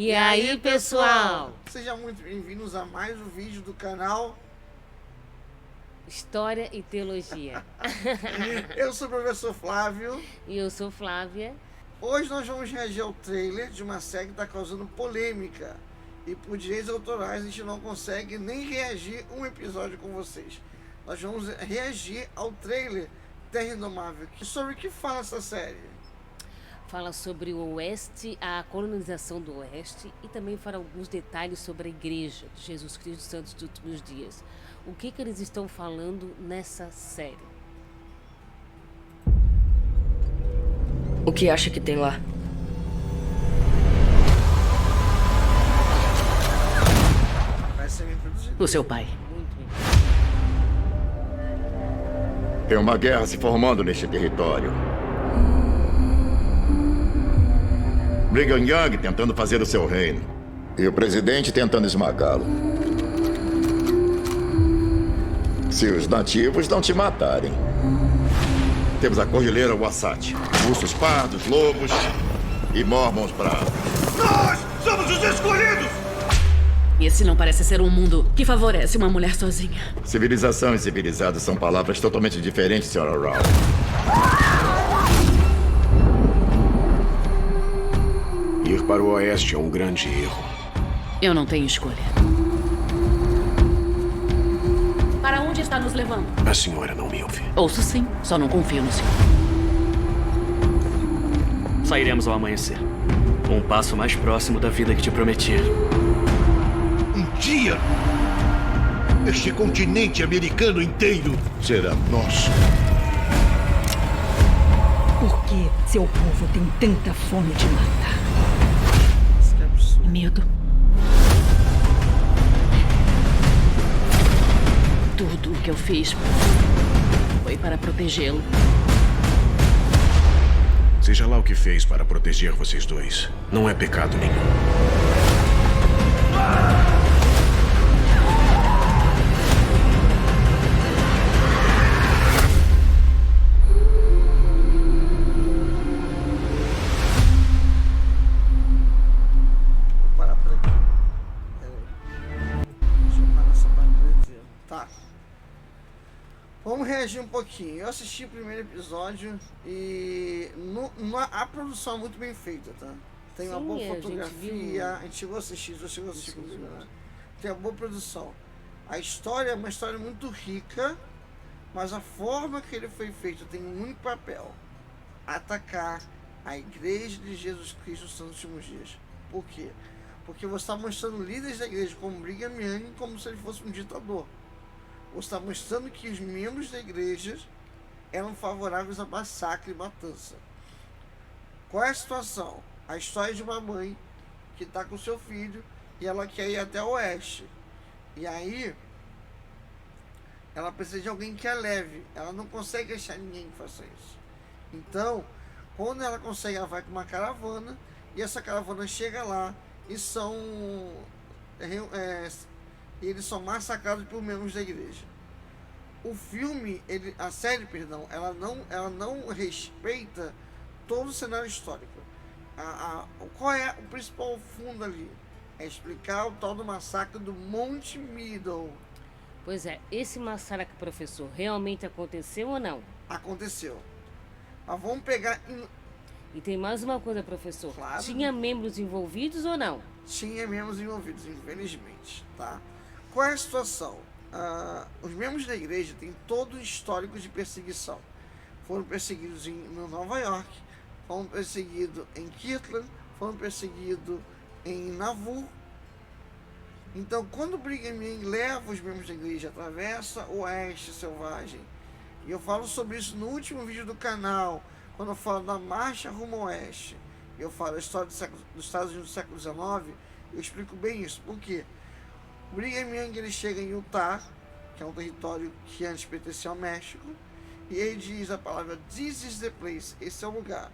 E aí, pessoal? Sejam muito bem-vindos a mais um vídeo do canal História e Teologia. Eu sou o professor Flávio. E eu sou Flávia. Hoje nós vamos reagir ao trailer de uma série que está causando polêmica. E por direitos autorais a gente não consegue nem reagir um episódio com vocês. Nós vamos reagir ao trailer Terra Indomável. Sobre o que fala essa série? Fala sobre o Oeste, a colonização do Oeste, e também fala alguns detalhes sobre a Igreja de Jesus Cristo dos Santos dos Últimos Dias. O que eles estão falando nessa série? O que acha que tem lá? Vai ser bem produzido. O seu pai. Muito bem. Tem uma guerra se formando neste território. Brigham Young tentando fazer o seu reino. E o presidente tentando esmagá-lo. Se os nativos não te matarem. Temos a Cordilheira Wasatch, ursos pardos, lobos e mormons bravos. Nós somos os escolhidos! Esse não parece ser um mundo que favorece uma mulher sozinha. Civilização e civilizado são palavras totalmente diferentes, Sra. Rao. Ir para o oeste é um grande erro. Eu não tenho escolha. Para onde está nos levando? A senhora não me ouve. Ouço sim, só não confio no senhor. Sairemos ao amanhecer. Um passo mais próximo da vida que te prometi. Um dia, este continente americano inteiro será nosso. Por que seu povo tem tanta fome de matar? Medo. Tudo o que eu fiz foi para protegê-lo. Seja lá o que fez para proteger vocês dois, não é pecado nenhum. Parar por aqui. Deixa eu parar essa parte. Tá. Vamos reagir um pouquinho. Eu assisti o primeiro episódio e a produção é muito bem feita, tá? Tem uma Sim, boa a gente fotografia. viu. A gente chegou a assistir, já chegou a assistir comigo, né? Tem uma boa produção. A história é uma história muito rica, mas a forma que ele foi feito tem um único papel: atacar a Igreja de Jesus Cristo dos Santos Últimos Dias. Por quê? Porque você está mostrando líderes da igreja como Brigham Young como se ele fosse um ditador. Você está mostrando que os membros da igreja eram favoráveis a massacre e matança. Qual é a situação? A história de uma mãe que está com seu filho e ela quer ir até o oeste. E aí ela precisa de alguém que a leve. Ela não consegue achar ninguém que faça isso. Então, quando ela consegue, ela vai com uma caravana. E essa caravana chega lá e eles são massacrados por membros da igreja. O filme, a série, perdão, ela não respeita todo o cenário histórico. Qual é o principal fundo ali? É explicar o tal do massacre do Monte Middle. Pois é, esse massacre, professor, realmente aconteceu ou não? Aconteceu. Mas vamos pegar... E tem mais uma coisa, professor. Claro. Tinha membros envolvidos ou não? Tinha membros envolvidos, infelizmente, tá? Qual é a situação? Os membros da igreja têm todo o histórico de perseguição. Foram perseguidos em Nova York, foram perseguidos em Kirtland, foram perseguidos em Nauvoo. Então, quando Brigham Young leva os membros da igreja, atravessa o Oeste Selvagem, e eu falo sobre isso no último vídeo do canal, quando eu falo da marcha rumo ao Oeste, eu falo a história dos Estados Unidos do século XIX, eu explico bem isso. Por quê? O Brigham Young ele chega em Utah, que é um território que antes pertencia ao México, e ele diz a palavra "This is the place", esse é o lugar.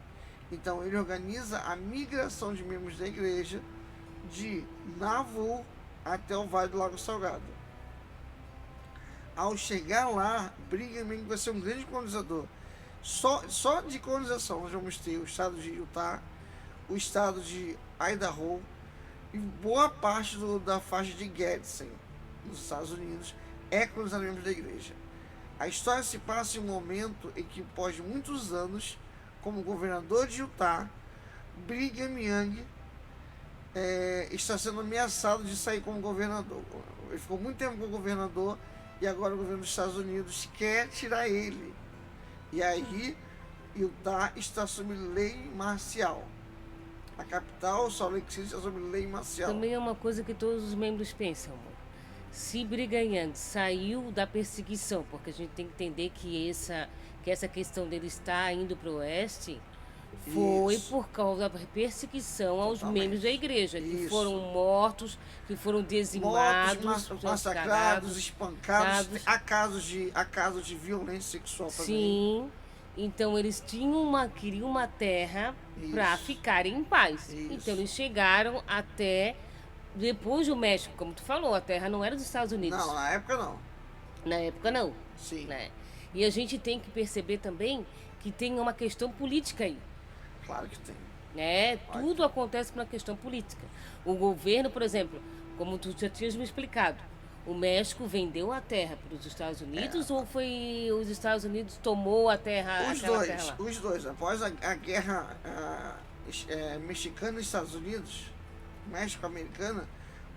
Então ele organiza a migração de membros da igreja de Nauvoo até o Vale do Lago Salgado. Ao chegar lá, Brigham Young vai ser um grande colonizador. Só de colonização nós vamos ter o estado de Utah, o estado de Idaho, e boa parte da faixa de Gadsden, nos Estados Unidos, é colonizada por membros da igreja. A história se passa em um momento em que, após muitos anos, como governador de Utah, Brigham Young está sendo ameaçado de sair como governador. Ele ficou muito tempo como governador e agora o governo dos Estados Unidos quer tirar ele. E aí, Utah está sob lei marcial. A capital, Salt Lake City, está sob lei marcial. Também é uma coisa que todos os membros pensam, amor. Se Brigham Young saiu da perseguição, porque a gente tem que entender que essa questão dele estar indo para o oeste foi por causa da perseguição aos membros da igreja, que foram mortos, que foram dizimados, massacrados, espancados, há casos de violência sexual também. Sim, então eles queriam uma terra para ficarem em paz. Então eles chegaram até depois do México, como tu falou, a terra não era dos Estados Unidos. Não, na época não. Na época não. Sim. Né? E a gente tem que perceber também que tem uma questão política aí. Claro que tem. Né? Tudo acontece por uma questão política. O governo, por exemplo, como tu já tinhas me explicado, o México vendeu a terra para os Estados Unidos ou foi os Estados Unidos tomou a terra? Os dois. Após a guerra mexicana e Estados Unidos, México-americana,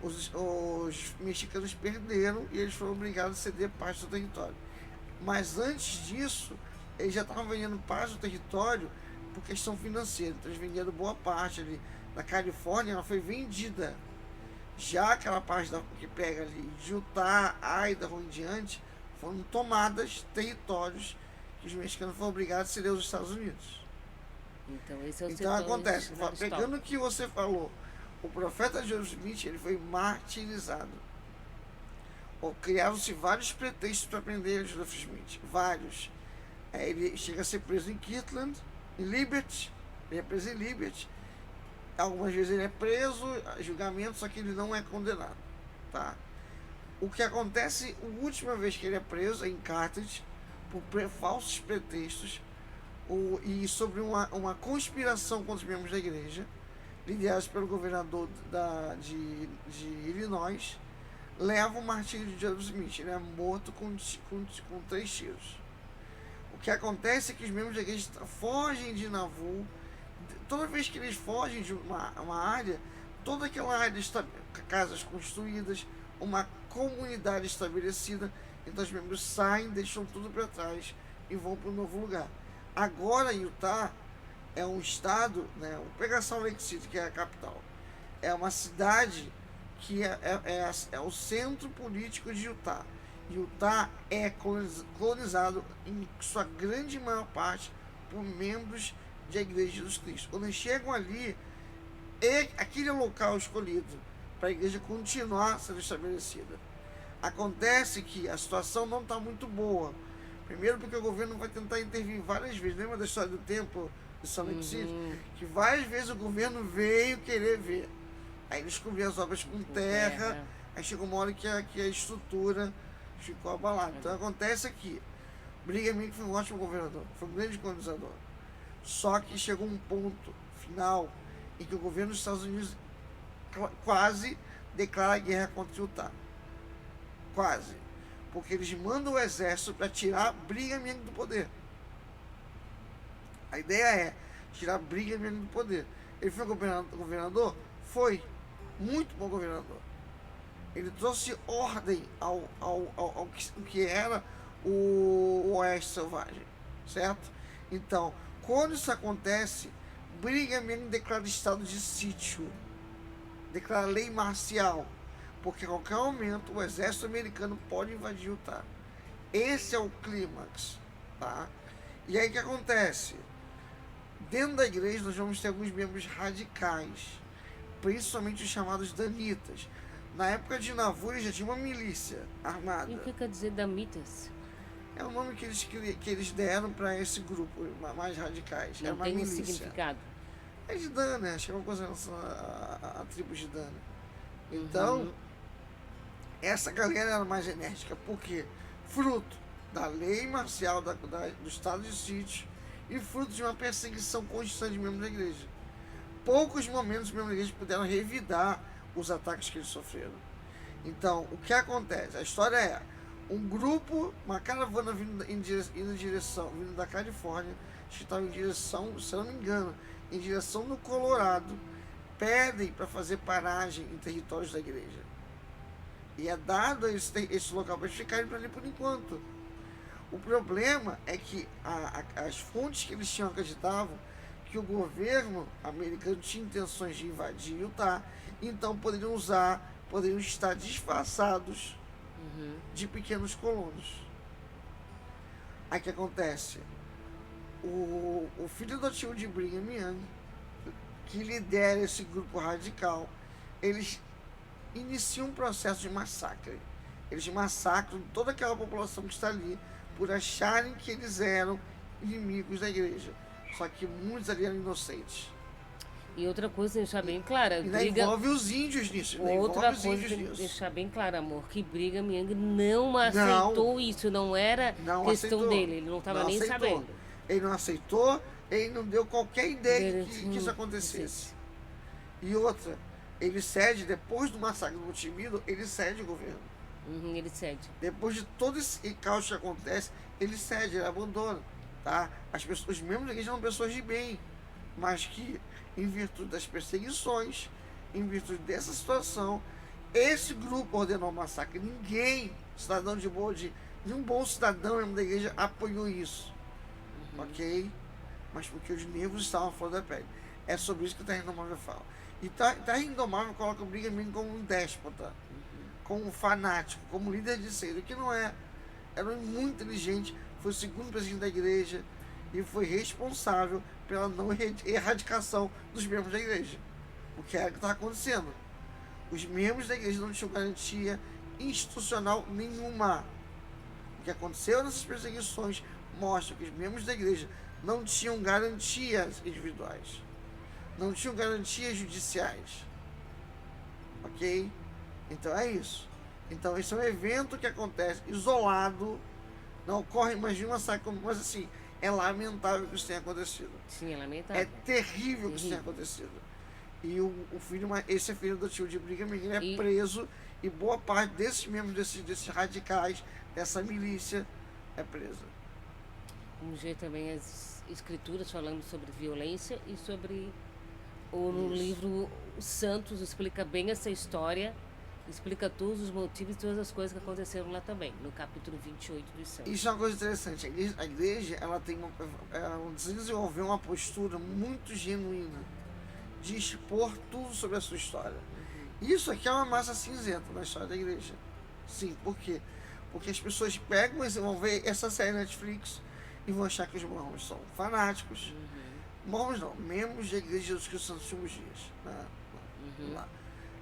os mexicanos perderam e eles foram obrigados a ceder parte do território. Mas antes disso, eles já estavam vendendo parte do território por questão financeira. Então eles venderam boa parte ali. Na Califórnia, ela foi vendida. Já aquela parte que pega ali de Utah, Idaho em diante, foram tomadas territórios que os mexicanos foram obrigados a ceder aos Estados Unidos. Então esse é o Então acontece, pegando o que você falou, o profeta Joseph Smith, ele foi martirizado. Criaram-se vários pretextos para prender Joseph Smith, vários. Ele chega a ser preso em Kirtland, em Liberty, ele é preso em Liberty. Algumas vezes ele é preso, julgamento, só que ele não é condenado, tá? O que acontece, a última vez que ele é preso é em Carthage, por falsos pretextos, e sobre uma conspiração contra os membros da igreja, liderados pelo governador de Illinois, leva o martírio de Joseph Smith. Ele é morto com 3 tiros. O que acontece é que os membros da igreja fogem de Nauvoo. Toda vez que eles fogem de uma área, toda aquela área está casas construídas, uma comunidade estabelecida, então os membros saem, deixam tudo para trás e vão para um novo lugar. Agora Utah é um estado, né? Vou pegar Salt Lake City, que é a capital. É uma cidade que é o centro político de Utah. Utah é colonizado em sua grande maior parte por membros da Igreja de Jesus Cristo. Quando eles chegam ali, é aquele local escolhido para a igreja continuar sendo estabelecida. Acontece que a situação não está muito boa. Primeiro porque o governo vai tentar intervir várias vezes. Lembra da história do templo de Salt Lake City? Que várias vezes o governo veio querer ver. Aí eles cobriram as obras com terra. Aí chegou uma hora que a estrutura ficou abalada. Então acontece aqui. Brigham Young foi um ótimo governador, foi um grande colonizador. Só que chegou um ponto final em que o governo dos Estados Unidos quase declara guerra contra Utah. Quase. Porque eles mandam o exército para tirar Brigham Young do poder. A ideia é tirar Brigham Young do poder. Ele foi governador? Foi. Muito bom governador. Ele trouxe ordem ao que era o Oeste Selvagem. Certo? Então, quando isso acontece, Brigham Young declara estado de sítio. Declara lei marcial. Porque a qualquer momento o exército americano pode invadir Utah. Esse é o clímax, tá? E aí o que acontece? Dentro da igreja nós vamos ter alguns membros radicais, principalmente os chamados danitas. Na época de Nauvoo já tinha uma milícia armada. E o que quer dizer danitas? É o nome que eles deram para esse grupo mais radicais. Não é uma tem milícia. Significado. É de Dan, né? Acho que é uma coisa relacionada à tribo de Dan. Então, essa galera era mais enérgica, porque fruto da lei marcial do estado de sítio e fruto de uma perseguição constante de membros da igreja. Poucos momentos os membros da igreja puderam revidar os ataques que eles sofreram. Então, o que acontece? A história é um grupo, uma caravana vindo da Califórnia, que estava em direção, se eu não me engano, em direção do Colorado, pedem para fazer paragem em territórios da igreja. E é dado esse local para eles ficarem para ali por enquanto. O problema é que as fontes que eles tinham acreditavam que o governo americano tinha intenções de invadir Utah, então poderiam estar disfarçados de pequenos colonos. Aí o que acontece? O filho adotivo de Brigham Young, que lidera esse grupo radical, eles iniciam um processo de massacre. Eles massacram toda aquela população que está ali por acharem que eles eram inimigos da igreja. Só que muitos ali eram inocentes. E outra coisa, deixar bem clara. E envolve os índios nisso. Outra coisa, deixar bem claro, amor, que Brigham Young não aceitou isso. Não era questão dele. Ele não estava nem sabendo. Ele não aceitou, ele não deu qualquer ideia que isso acontecesse. E outra, ele cede, depois do massacre do Monte Meadow, ele cede o governo. Ele cede. Depois de todo esse caos que acontece, ele cede, ele abandona. Tá? Os membros da igreja são pessoas de bem, mas que, em virtude das perseguições, em virtude dessa situação, esse grupo ordenou o massacre. Ninguém, cidadão de boa, nenhum bom cidadão mesmo da igreja apoiou isso. Ok? Mas porque os nervos estavam fora da pele. É sobre isso que o Terra Indomável fala. E Terra Indomável coloca o Brigham Young como um déspota, como um fanático, como líder de seita, que não é. Era muito inteligente, foi o segundo presidente da igreja e foi responsável pela não erradicação dos membros da igreja. O que era que estava acontecendo? Os membros da igreja não tinham garantia institucional nenhuma. O que aconteceu nessas perseguições mostra que os membros da igreja não tinham garantias individuais, não tinham garantias judiciais. Ok? Então é isso. Então esse é um evento que acontece isolado, não ocorre mais de uma saca, mas assim, é lamentável que isso tenha acontecido. Sim, é lamentável. É terrível que isso tenha acontecido. E esse é filho do tio de Brigham Young, ele é preso, e boa parte desses membros, desses radicais, dessa milícia, é presa. Vamos ver também as escrituras falando sobre violência e sobre... no livro Santos explica bem essa história, explica todos os motivos e todas as coisas que aconteceram lá também, no capítulo 28 dos Santos. Isso é uma coisa interessante. A igreja ela desenvolveu uma postura muito genuína de expor tudo sobre a sua história. Isso aqui é uma massa cinzenta na história da igreja. Sim, por quê? Porque as pessoas pegam e vão ver essa série Netflix e vão achar que os mormons são fanáticos. Mormons não, membros da igreja de Jesus Cristo dos últimos dias.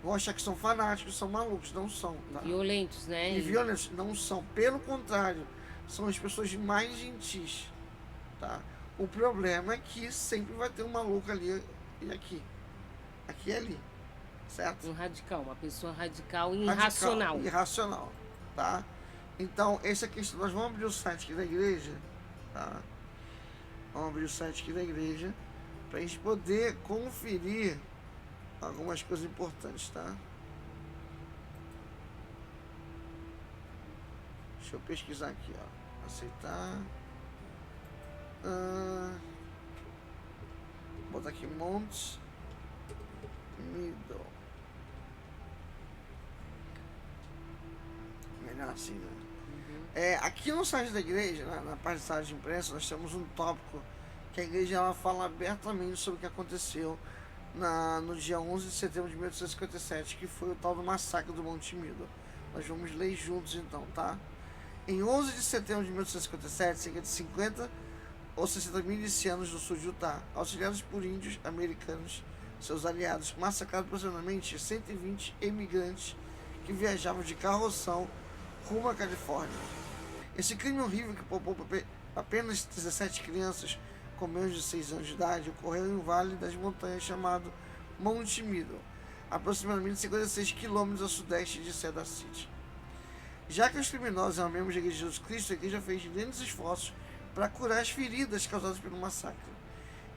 Vão achar que são fanáticos, são malucos, não são. Tá? Violentos, né? E violentos, não são. Pelo contrário, são as pessoas mais gentis. Tá? O problema é que sempre vai ter um maluco ali e aqui. Aqui e ali. Certo? Um radical, uma pessoa radical e irracional. Irracional, tá? Então, essa questão, nós vamos abrir o site aqui da igreja, tá? Vamos abrir o site aqui da igreja pra gente poder conferir algumas coisas importantes, tá? Deixa eu pesquisar aqui, ó. Aceitar. Vou botar aqui Monte Meadow. Melhor assim, né? Aqui no site da igreja, na parte de sala de imprensa, nós temos um tópico que a igreja ela fala abertamente sobre o que aconteceu no dia 11 de setembro de 1857, que foi o tal do massacre do Monte Meadow. Nós vamos ler juntos então, tá? Em 11 de setembro de 1857, cerca de 50 ou 60 milicianos do sul de Utah, auxiliados por índios americanos, seus aliados, massacraram aproximadamente 120 imigrantes que viajavam de carroção rumo à Califórnia. Esse crime horrível que poupou apenas 17 crianças com menos de 6 anos de idade ocorreu em um vale das montanhas chamado Monte Meadow, aproximadamente 56 quilômetros a sudeste de Cedar City. Já que os criminosos eram membros da Igreja de Jesus Cristo, a igreja fez grandes esforços para curar as feridas causadas pelo massacre.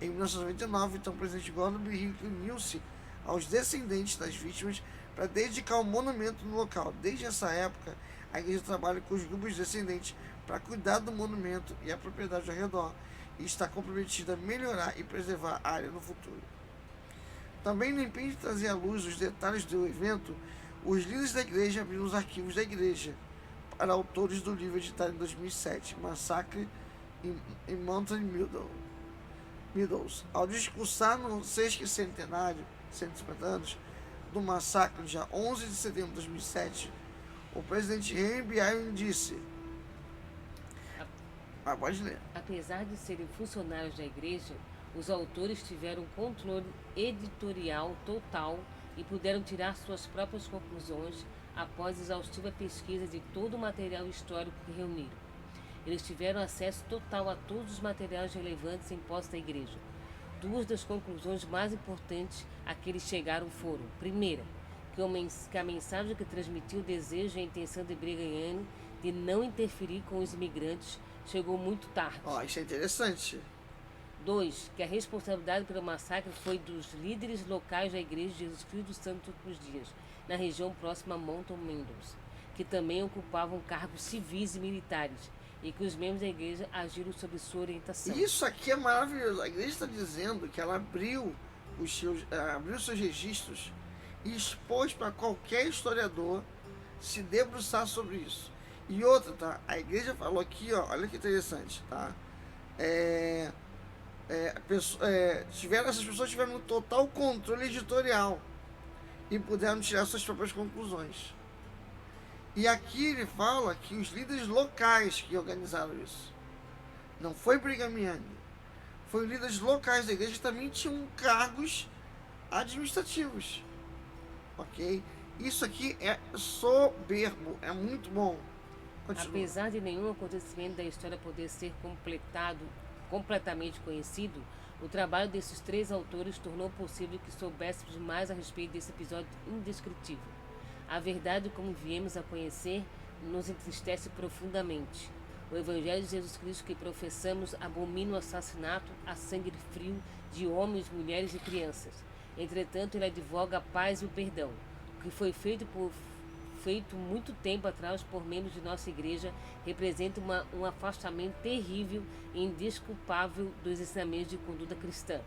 Em 1999, então, o presidente Gordon B. Hinckley uniu-se aos descendentes das vítimas para dedicar um monumento no local. Desde essa época, a igreja trabalha com os grupos descendentes para cuidar do monumento e a propriedade ao redor, e está comprometida a melhorar e preservar a área no futuro. Também não impede de trazer à luz os detalhes do evento, os líderes da igreja abriram os arquivos da igreja para autores do livro editado em 2007, Massacre em Mountain Meadows. Ao discursar no 6º 150 anos, do massacre, dia 11 de setembro de 2007, o presidente Henry B. Eyring disse... pode ler. Apesar de serem funcionários da igreja, os autores tiveram controle editorial total e puderam tirar suas próprias conclusões após exaustiva pesquisa de todo o material histórico que reuniram. Eles tiveram acesso total a todos os materiais relevantes em posse da igreja. Duas das conclusões mais importantes a que eles chegaram foram: primeira, que a mensagem que transmitiu o desejo e a intenção de Brigham Young de não interferir com os imigrantes chegou muito tarde. Isso é interessante. 2. Que a responsabilidade pelo massacre foi dos líderes locais da Igreja de Jesus Cristo dos Santos dos Últimos Dias, na região próxima a Mountain Meadows, que também ocupavam cargos civis e militares, e que os membros da igreja agiram sob sua orientação. Isso aqui é maravilhoso. A igreja está dizendo que ela abriu seus registros e expôs para qualquer historiador se debruçar sobre isso. E outra, tá? A igreja falou aqui, ó, olha que interessante, tá? Essas pessoas tiveram um total controle editorial e puderam tirar suas próprias conclusões. E aqui ele fala que os líderes locais que organizaram isso. Não foi Brigham Young. Foi os líderes locais da igreja que também tinham cargos administrativos. Ok? Isso aqui é soberbo, é muito bom. Continua. Apesar de nenhum acontecimento da história poder ser completamente conhecido, o trabalho desses 3 autores tornou possível que soubéssemos mais a respeito desse episódio indescritível. A verdade, como viemos a conhecer, nos entristece profundamente. O Evangelho de Jesus Cristo que professamos abomina o assassinato a sangue frio de homens, mulheres e crianças. Entretanto, ele advoga a paz e o perdão. O que foi feito muito tempo atrás por membros de nossa igreja representa um afastamento terrível e indesculpável dos ensinamentos de conduta cristã.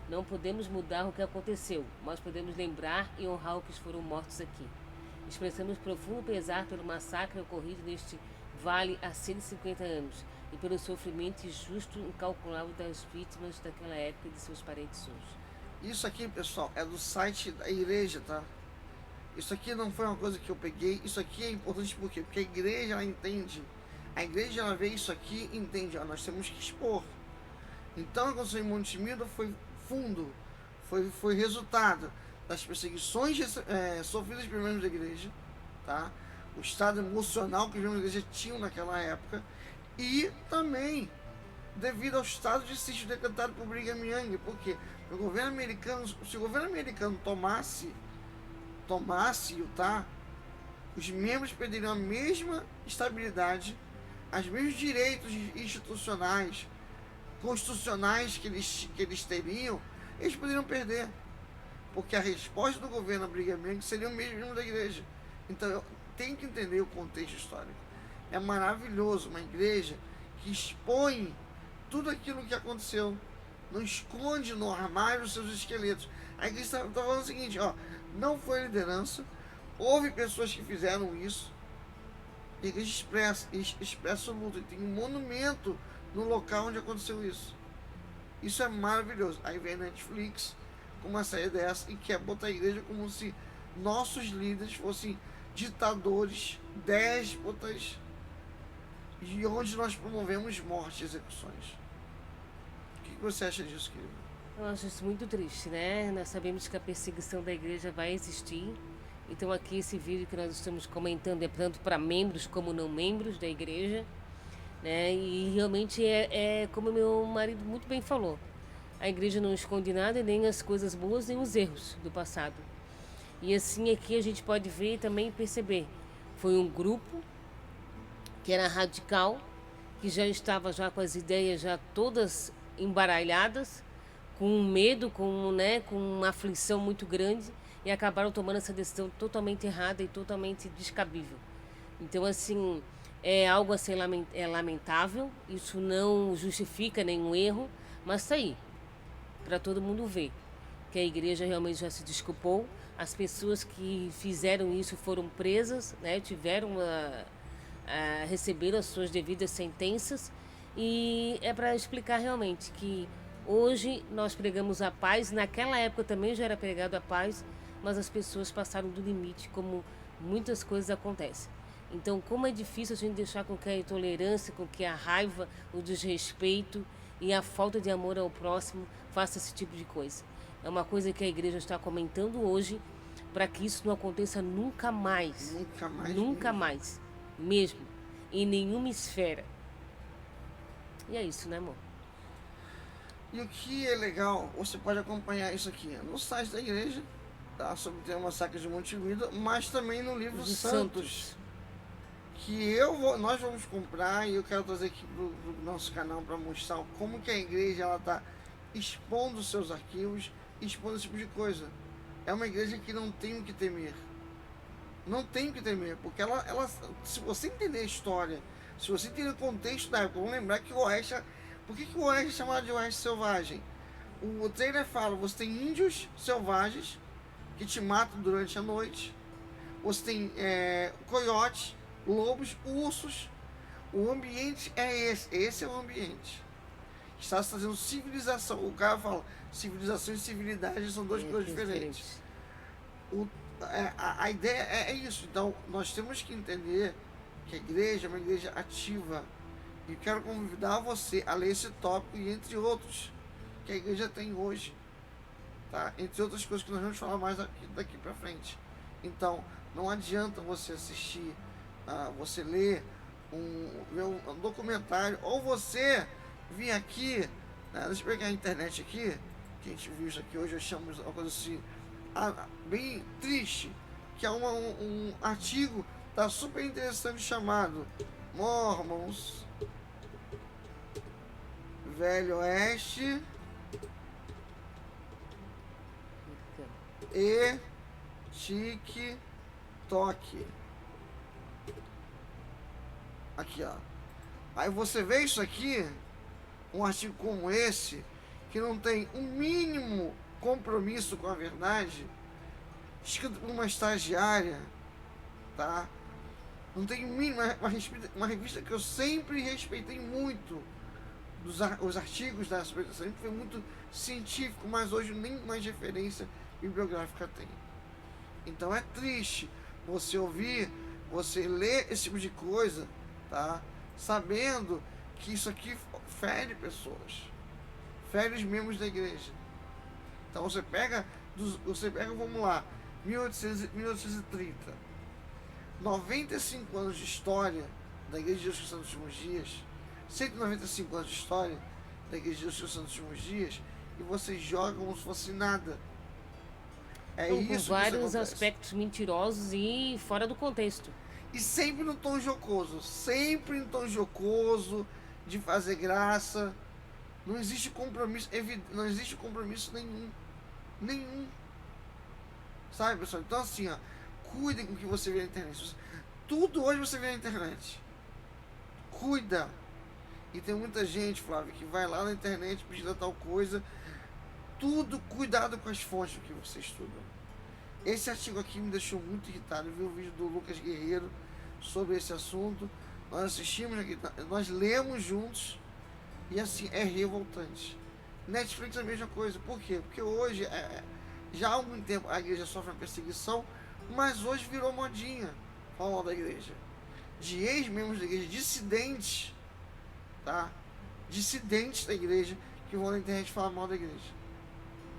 Não podemos mudar o que aconteceu, mas podemos lembrar e honrar os que foram mortos aqui. Expressamos profundo pesar pelo massacre ocorrido neste vale há 150 anos e pelo sofrimento injusto e incalculável das vítimas daquela época e de seus parentes hoje. Isso aqui, pessoal, é do site da igreja, tá? Isso aqui não foi uma coisa que eu peguei. Isso aqui é importante por quê? Porque a igreja, ela entende. A igreja, ela vê isso aqui e entende. Ó, nós temos que expor. Então, a construção em Monte Meadows foi fundo. Foi resultado das perseguições sofridas pelos membros da igreja, tá? O estado emocional que os membros da igreja tinham naquela época, e também devido ao estado de sítio decretado por Brigham Young. Por quê? Porque o governo americano, se o governo americano tomasse, tá? Os membros perderiam a mesma estabilidade, os mesmos direitos institucionais, constitucionais que eles teriam, eles poderiam perder. Porque a resposta do governo a Brigham Young seria o mesmo da igreja. Então, tem que entender o contexto histórico. É maravilhoso uma igreja que expõe tudo aquilo que aconteceu. Não esconde no armário os seus esqueletos. A igreja está falando o seguinte, ó, não foi liderança, houve pessoas que fizeram isso. A igreja expressa o luto. E tem um monumento no local onde aconteceu isso. Isso é maravilhoso. Aí vem a Netflix com uma série dessa e quer botar a igreja como se nossos líderes fossem ditadores, déspotas, e onde nós promovemos morte e execuções. O que você acha disso, querido? Eu acho isso muito triste, né? Nós sabemos que a perseguição da igreja vai existir. Então aqui esse vídeo que nós estamos comentando é tanto para membros como não membros da igreja, né? E realmente é como meu marido muito bem falou. A igreja não esconde nada, nem as coisas boas, nem os erros do passado. E assim aqui a gente pode ver e também perceber. Foi um grupo que era radical, que já estava já com as ideias já todas embaralhadas, com medo, com uma aflição muito grande, e acabaram tomando essa decisão totalmente errada e totalmente descabível. Então, assim, é algo a ser lamentável, isso não justifica nenhum erro, mas tá aí, para todo mundo ver que a igreja realmente já se desculpou. As pessoas que fizeram isso foram presas, né? Receberam as suas devidas sentenças, e é para explicar realmente que hoje nós pregamos a paz. Naquela época também já era pregado a paz, mas as pessoas passaram do limite, como muitas coisas acontecem. Então, como é difícil a gente deixar com que a intolerância, com que a raiva, o desrespeito e a falta de amor ao próximo faça esse tipo de coisa. É uma coisa que a igreja está comentando hoje, para que isso não aconteça nunca mais. Nunca mais. Nunca mais. Mesmo. Em nenhuma esfera. E é isso, né, amor? E o que é legal, você pode acompanhar isso aqui no site da igreja, tá? Sobre o tema Massacre de Monte Vida, mas também no livro De Santos. Que nós vamos comprar, e eu quero trazer aqui pro nosso canal para mostrar como que a igreja ela tá expondo os seus arquivos, expondo esse tipo de coisa. É uma igreja que não tem o que temer. Não tem o que temer, porque ela se você entender a história, se você entender o contexto da época, vamos lembrar que o Oeste, por que o Oeste é chamado de Oeste Selvagem? O trailer fala, você tem índios selvagens que te matam durante a noite, você tem coiotes, lobos, ursos. O ambiente é esse é o ambiente. Está se trazendo civilização. O cara fala, civilização e civilidade são duas coisas diferentes. A ideia é isso. Então, nós temos que entender que a igreja é uma igreja ativa. E quero convidar você a ler esse tópico e entre outros que a igreja tem hoje. Tá? Entre outras coisas que nós vamos falar mais daqui para frente. Então, não adianta você assistir, você ler ver um documentário, ou você vir aqui, deixa eu pegar a internet aqui, que a gente viu isso aqui hoje, eu chamo uma coisa assim, bem triste, que é um artigo, tá super interessante, chamado Mormons, Velho Oeste e TikTok. Aqui, ó. Aí você vê isso aqui, um artigo como esse, que não tem um mínimo compromisso com a verdade, escrito por uma estagiária, tá? Não tem o mínimo, uma revista que eu sempre respeitei muito, os artigos da sempre foi muito científico, mas hoje nem mais referência bibliográfica tem. Então é triste você ouvir, você ler esse tipo de coisa, tá? Sabendo que isso aqui fere pessoas, fere os membros da igreja. Então você pega, vamos lá, 1830, 95 anos de história da Igreja de Jesus Cristo dos Últimos Dias, 195 anos de história da Igreja de Jesus Cristo dos Últimos Dias, e vocês jogam como se fosse nada. É com isso. Vários aspectos mentirosos e fora do contexto. E sempre no tom jocoso, sempre em tom jocoso, de fazer graça. Não existe compromisso, não existe compromisso nenhum. Sabe, pessoal? Então assim, ó, cuidem com o que você vê na internet. Tudo hoje você vê na internet. Cuida. E tem muita gente, Flávio, que vai lá na internet pedindo tal coisa. Tudo, cuidado com as fontes que você estuda. Esse artigo aqui me deixou muito irritado. Eu vi o vídeo do Lucas Guerreiro sobre esse assunto. Nós assistimos aqui, nós lemos juntos. E assim, é revoltante. Netflix é a mesma coisa. Por quê? Porque hoje, já há algum tempo, a igreja sofre uma perseguição, mas hoje virou modinha falar mal da igreja. De ex-membros da igreja, dissidentes, tá? Dissidentes da igreja que vão na internet falar mal da igreja.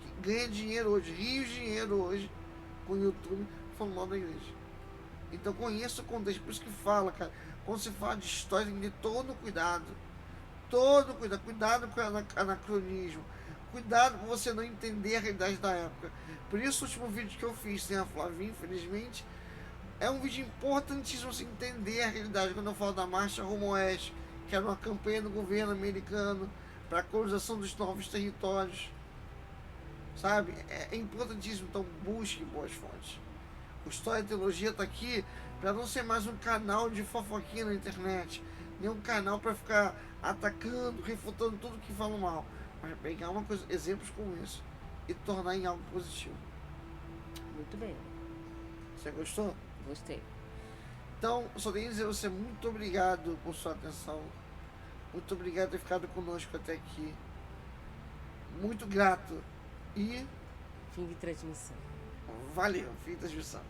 Que ganha dinheiro hoje, rios de dinheiro hoje, com o YouTube, falando mal da igreja. Então conheça o contexto, por isso que fala, cara, quando se fala de história, tem que ter todo cuidado. Cuidado com o anacronismo, cuidado com você não entender a realidade da época. Por isso o último vídeo que eu fiz sem a Flavinha, infelizmente, é um vídeo importantíssimo você entender a realidade. Quando eu falo da Marcha Rumo ao Oeste, que era uma campanha do governo americano para a colonização dos novos territórios, sabe? É importantíssimo, então busque boas fontes. O História e Teologia está aqui para não ser mais um canal de fofoquinha na internet, nem um canal para ficar atacando, refutando tudo que fala mal, mas pegar exemplos como esse e tornar em algo positivo. Muito bem. Você gostou? Gostei. Então, só tenho a dizer a você muito obrigado por sua atenção. Muito obrigado por ter ficado conosco até aqui. Muito grato. E Fim de transmissão. valeu, fim da transmissão.